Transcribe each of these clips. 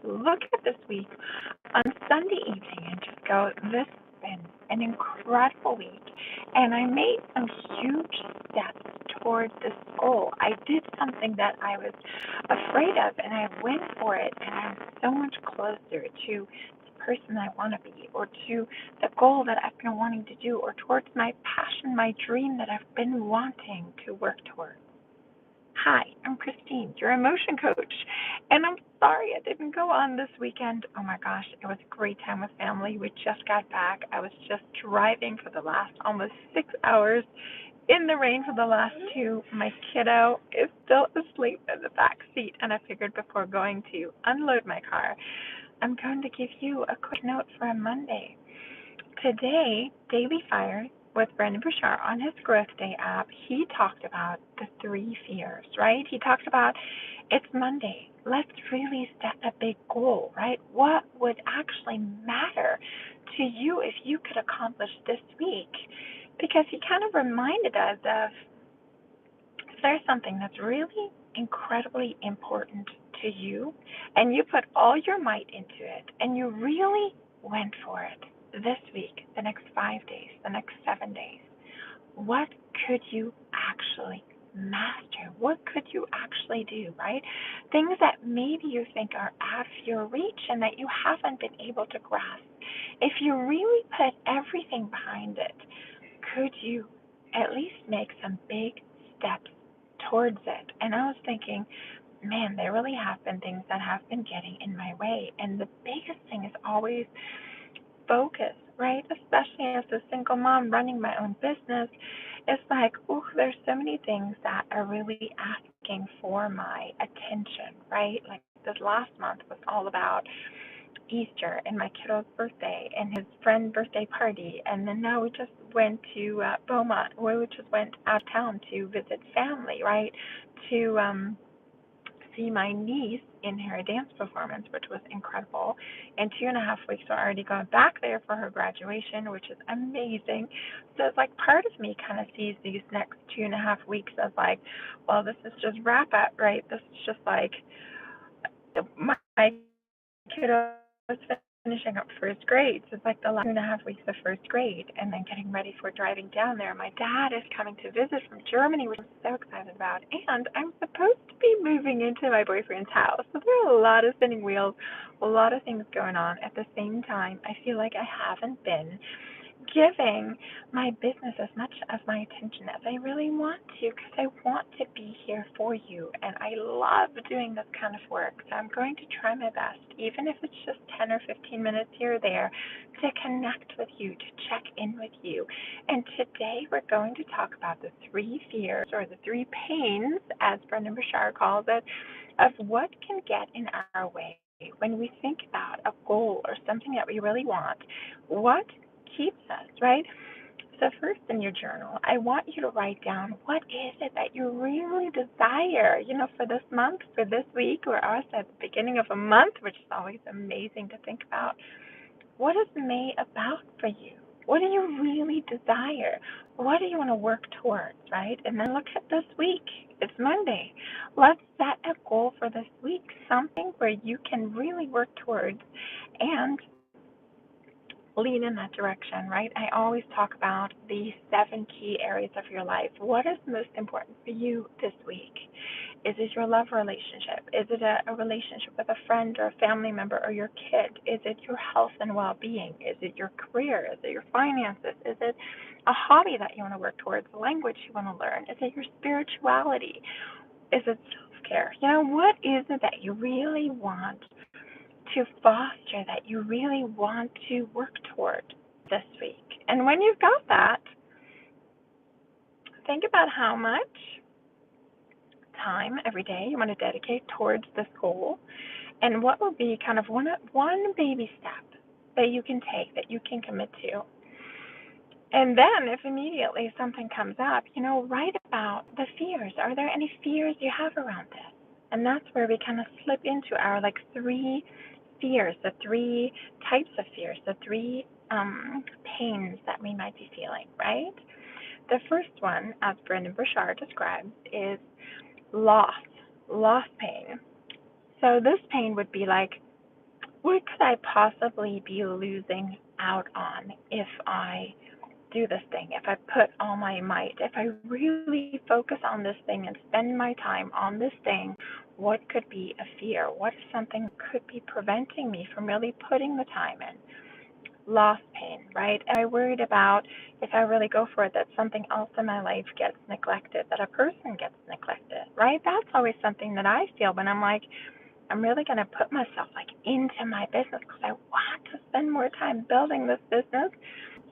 look at this week on Sunday evening and just go, this has been an incredible week. And I made some huge steps towards this goal. I did something that I was afraid of, and I went for it, and I'm so much closer to the person I want to be, or to the goal that I've been wanting to do, or towards my passion, my dream that I've been wanting to work towards. Hi, I'm Christine, your emotion coach, and I'm sorry I didn't go on this weekend. Oh my gosh, it was a great time with family. We just got back. I was just driving for the last almost 6 hours in the rain for the last two. My kiddo is still asleep in the back seat, and I figured before going to unload my car, I'm going to give you a quick note for a Monday. Today, Daily Fire with Brendon Burchard on his Growth Day app, he talked about the three fears, right? He talked about it's Monday. Let's really set a big goal, right? What would actually matter to you if you could accomplish this week? Because he kind of reminded us of if there's something that's really incredibly important to you and you put all your might into it and you really went for it this week, the next 5 days, the next 7 days, what could you actually master? What could you actually do, right? Things that maybe you think are out of your reach and that you haven't been able to grasp. If you really put everything behind it, could you at least make some big steps towards it? And I was thinking, man, there really have been things that have been getting in my way. And the biggest thing is always focus, right? Especially as a single mom running my own business, it's like, oh, there's so many things that are really asking for my attention, right? Like this last month was all about Easter and my kiddo's birthday and his friend's birthday party, and then now we just went to Beaumont, where we just went out of town to visit family, right? To see my niece in her dance performance, which was incredible. In 2.5 weeks, we're already going back there for her graduation, which is amazing. So it's like part of me kind of sees these next 2.5 weeks as like, well, this is just wrap up, right? This is just like my kiddo was finishing up first grade. So it's like the last 2.5 weeks of first grade and then getting ready for driving down there. My dad is coming to visit from Germany, which I'm so excited about. And I'm supposed to be moving into my boyfriend's house. So there are a lot of spinning wheels, a lot of things going on at the same time. I feel like I haven't been giving my business as much of my attention as I really want to, because I want to be here for you and I love doing this kind of work. So I'm going to try my best, even if it's just 10 or 15 minutes here or there, to connect with you, to check in with you. And today we're going to talk about the three fears, or the three pains, as Brendon Burchard calls it, of what can get in our way when we think about a goal or something that we really want. What keeps us, right? So first in your journal, I want you to write down, what is it that you really desire, for this month, for this week, or us at the beginning of a month, which is always amazing to think about. What is May about for you? What do you really desire? What do you want to work towards, right? And then look at this week. It's Monday. Let's set a goal for this week, something where you can really work towards and lean in that direction, right? I always talk about the 7 key areas of your life. What is most important for you this week? Is it your love relationship? Is it a relationship with a friend or a family member or your kid? Is it your health and well-being? Is it your career? Is it your finances? Is it a hobby that you want to work towards, a language you want to learn? Is it your spirituality? Is it self-care? What is it that you really want to foster, that you really want to work toward this week? And when you've got that, think about how much time every day you want to dedicate towards this goal, and what will be kind of one baby step that you can take, that you can commit to. And then if immediately something comes up, write about the fears. Are there any fears you have around this? And that's where we kind of slip into our three fears, the three types of fears, the three pains that we might be feeling, right? The first one, as Brendon Burchard describes, is loss pain. So this pain would be like what could I possibly be losing out on if I do this thing, if I put all my might, if I really focus on this thing and spend my time on this thing, what could be a fear? What if something could be preventing me from really putting the time in? Loss pain, right? Am I worried about if I really go for it that something else in my life gets neglected, that a person gets neglected, right? That's always something that I feel when I'm like, I'm really going to put myself like into my business because I want to spend more time building this business.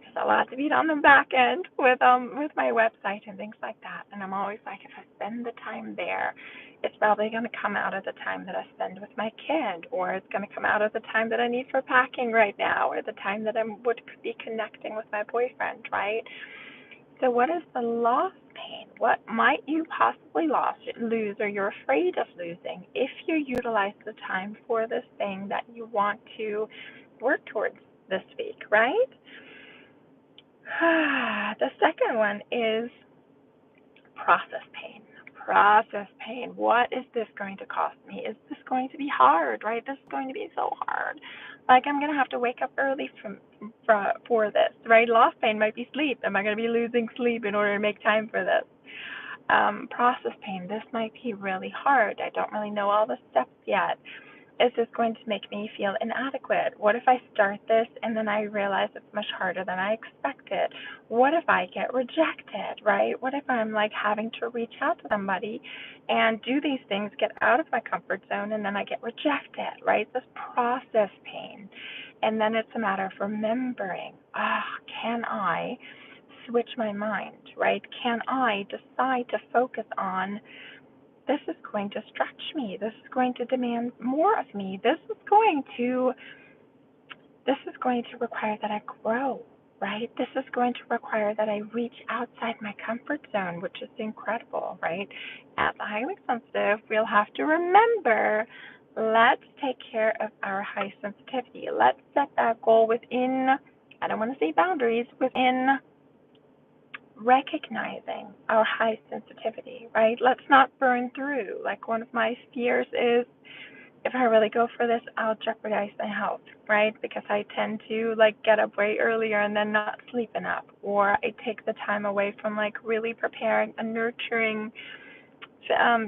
There's a lot to be done on the back end with my website and things like that. And I'm always like, if I spend the time there, it's probably going to come out of the time that I spend with my kid, or it's going to come out of the time that I need for packing right now, or the time that I would be connecting with my boyfriend, right? So what is the loss pain? What might you possibly lose or you're afraid of losing if you utilize the time for this thing that you want to work towards this week, right? The second one is process pain. Process pain. What is this going to cost me? Is this going to be hard, right? This is going to be so hard. Like I'm going to have to wake up early for this, right? Loss pain might be sleep. Am I going to be losing sleep in order to make time for this? Process pain. This might be really hard. I don't really know all the steps yet. Is this going to make me feel inadequate? What if I start this and then I realize it's much harder than I expected? What if I get rejected, right? What if I'm like having to reach out to somebody and do these things, get out of my comfort zone, and then I get rejected, right? This process pain. And then it's a matter of remembering, can I switch my mind, right? Can I decide to focus on this is going to stretch me. This is going to demand more of me. This is going to require that I grow, right? This is going to require that I reach outside my comfort zone, which is incredible, right? As a highly sensitive, we'll have to remember, let's take care of our high sensitivity. Let's set that goal within, I don't want to say boundaries, within recognizing our high sensitivity, right? Let's not burn through. Like one of my fears is if I really go for this, I'll jeopardize my health, right? Because I tend to like get up way earlier and then not sleep enough, or I take the time away from like really preparing a nurturing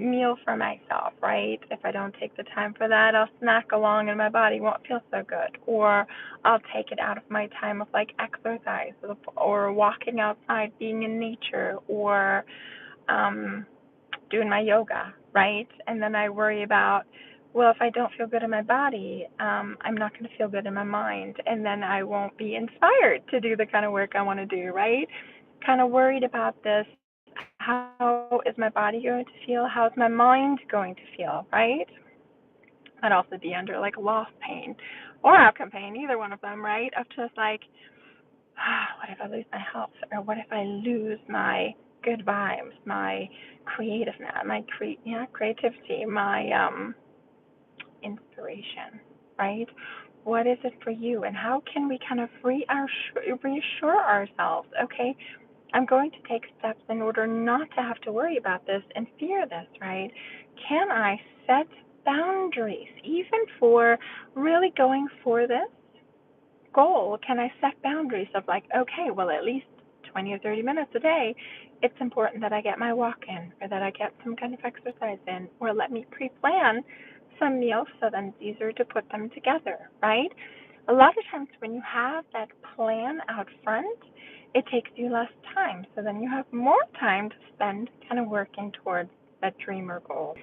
meal for myself, right? If I don't take the time for that, I'll snack along and my body won't feel so good. Or I'll take it out of my time of like exercise or walking outside, being in nature, or um, doing my yoga, right? And then I worry about, well, if I don't feel good in my body, I'm not going to feel good in my mind. And then I won't be inspired to do the kind of work I want to do, right? Kind of worried about this. How is my body going to feel? How's my mind going to feel, right? I'd also be under like loss pain or outcome pain, either one of them, right? Of just like, what if I lose my health? Or what if I lose my good vibes, my creativeness, creativity, my inspiration, right? What is it for you? And how can we kind of reassure ourselves, okay, I'm going to take steps in order not to have to worry about this and fear this, right? Can I set boundaries even for really going for this goal? Can I set boundaries of like, okay, well, at least 20 or 30 minutes a day, it's important that I get my walk in or that I get some kind of exercise in, or let me pre-plan some meals so then it's easier to put them together, right? A lot of times when you have that plan out front, it takes you less time. So then you have more time to spend kind of working towards that dream or goal.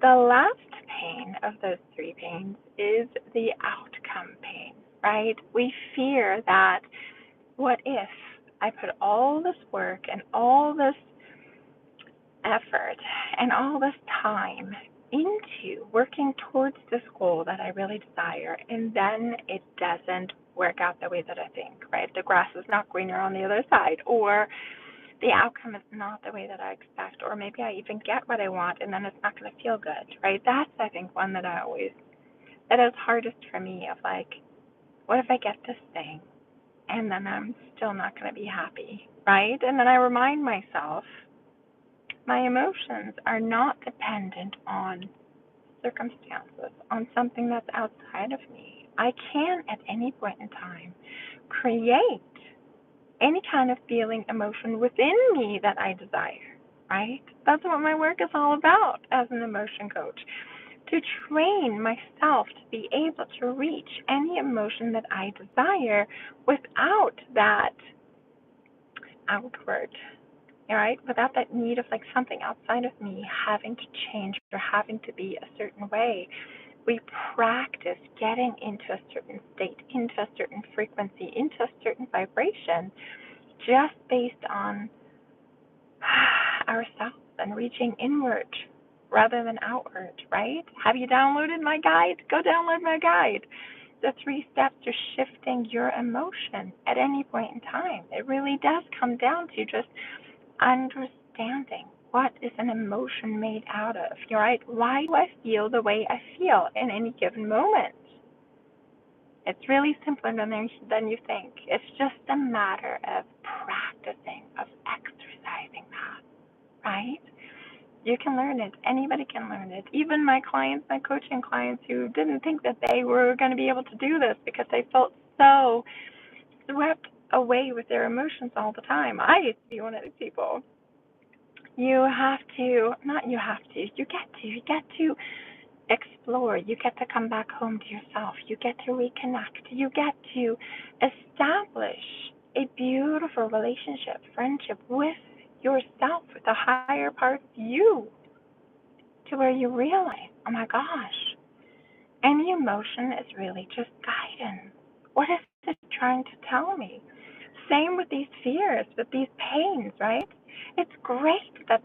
The last pain of those three pains is the outcome pain, right? We fear that what if I put all this work and all this effort and all this time into working towards this goal that I really desire, and then it doesn't work out the way that I think, right? The grass is not greener on the other side, or the outcome is not the way that I expect, or maybe I even get what I want and then it's not going to feel good, right? That's, I think, one that that is hardest for me of like, what if I get this thing and then I'm still not going to be happy, right? And then I remind myself my emotions are not dependent on circumstances, on something that's outside of me, I can, at any point in time, create any kind of feeling, emotion within me that I desire, right? That's what my work is all about as an emotion coach, to train myself to be able to reach any emotion that I desire without that outward, right? Without that need of like something outside of me having to change or having to be a certain way. We practice getting into a certain state, into a certain frequency, into a certain vibration, just based on ourselves and reaching inward rather than outward, right? Have you downloaded my guide? Go download my guide. The 3 steps to shifting your emotion at any point in time. It really does come down to just understanding what is an emotion made out of, right? Why do I feel the way I feel in any given moment? It's really simpler than you think. It's just a matter of practicing, of exercising that, right? You can learn it. Anybody can learn it. Even my clients, my coaching clients who didn't think that they were going to be able to do this because they felt so swept away with their emotions all the time. I used to be one of these people. You have to, not you have to, you get to explore. You get to come back home to yourself. You get to reconnect. You get to establish a beautiful relationship, friendship with yourself, with the higher part of you, to where you realize, oh my gosh, any emotion is really just guidance. What is it trying to tell me? Same with these fears, with these pains, right? It's great that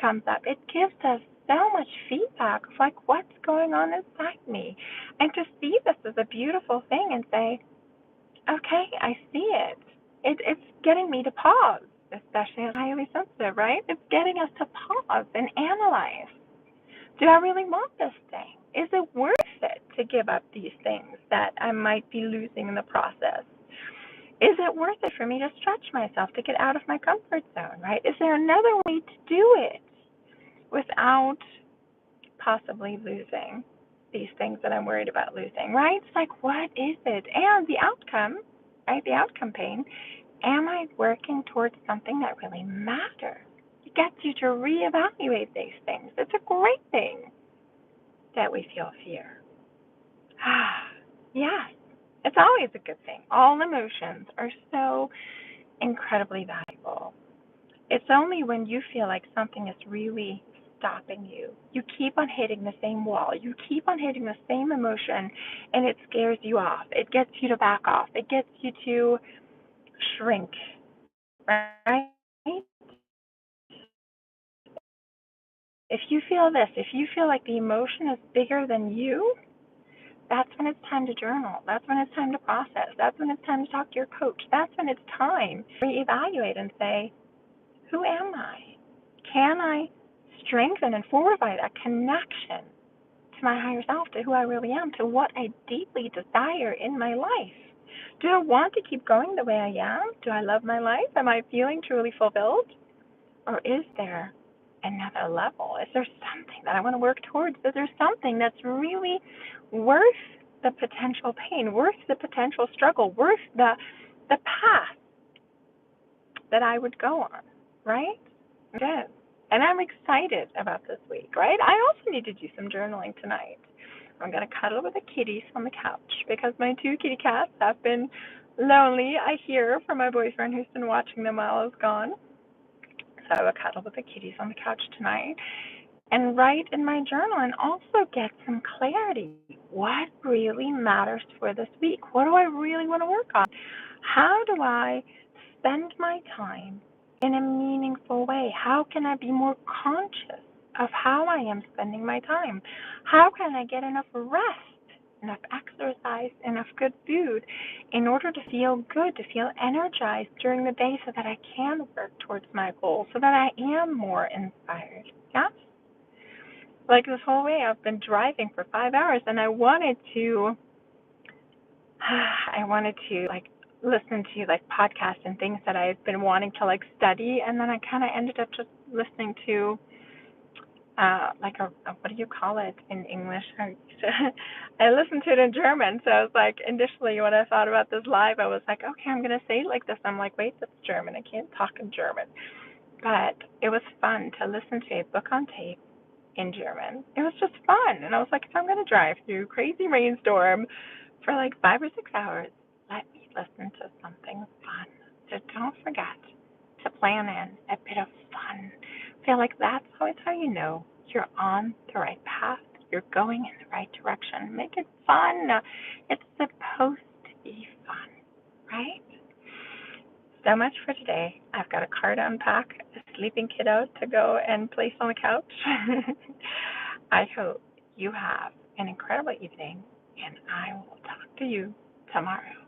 comes up. It gives us so much feedback of like what's going on inside me. And to see this as a beautiful thing and say, okay, I see it. It's getting me to pause, especially as highly sensitive, right? It's getting us to pause and analyze. Do I really want this thing? Is it worth it to give up these things that I might be losing in the process? Is it worth it for me to stretch myself, to get out of my comfort zone, right? Is there another way to do it without possibly losing these things that I'm worried about losing, right? It's like, what is it? And the outcome, right? The outcome pain. Am I working towards something that really matters? It gets you to reevaluate these things. It's a great thing that we feel fear. Yes, it's always a good thing. All emotions are so incredibly valuable. It's only when you feel like something is really stopping you. You keep on hitting the same wall. You keep on hitting the same emotion, and it scares you off. It gets you to back off. It gets you to shrink, right? If you feel this, if you feel like the emotion is bigger than you, that's when it's time to journal. That's when it's time to process. That's when it's time to talk to your coach. That's when it's time to reevaluate and say, who am I? Can I strengthen and fortify that connection to my higher self, to who I really am, to what I deeply desire in my life? Do I want to keep going the way I am? Do I love my life? Am I feeling truly fulfilled? Or is there another level? Is there something that I want to work towards? Is there something that's really worth the potential pain, worth the potential struggle, worth the path that I would go on, right? Good. And I'm excited about this week, right? I also need to do some journaling tonight. I'm going to cuddle with the kitties on the couch because my 2 kitty cats have been lonely. I hear from my boyfriend who's been watching them while I was gone. So I will cuddle with the kitties on the couch tonight and write in my journal and also get some clarity. What really matters for this week? What do I really want to work on? How do I spend my time in a meaningful way? How can I be more conscious of how I am spending my time? How can I get enough rest, enough exercise, enough good food in order to feel good, to feel energized during the day so that I can work towards my goals, so that I am more inspired? Yeah? Like this whole way I've been driving for 5 hours and I wanted to like listen to like podcasts and things that I've been wanting to like study, and then I kind of ended up just listening to like a what do you call it in English? I listened to it in German, so I was like, initially when I thought about this live, I was like, okay, I'm gonna say it like this. I'm like, wait, that's German. I can't talk in German. But it was fun to listen to a book on tape in German. It was just fun, and I was like, if I'm gonna drive through crazy rainstorm for like 5 or 6 hours, let me listen to something fun. So don't forget to plan in a bit of fun. I feel like that's always how you know you're on the right path. You're going in the right direction. Make it fun. It's supposed to be fun, right? So much for today. I've got a car to unpack, a sleeping kiddo to go and place on the couch. I hope you have an incredible evening, and I will talk to you tomorrow.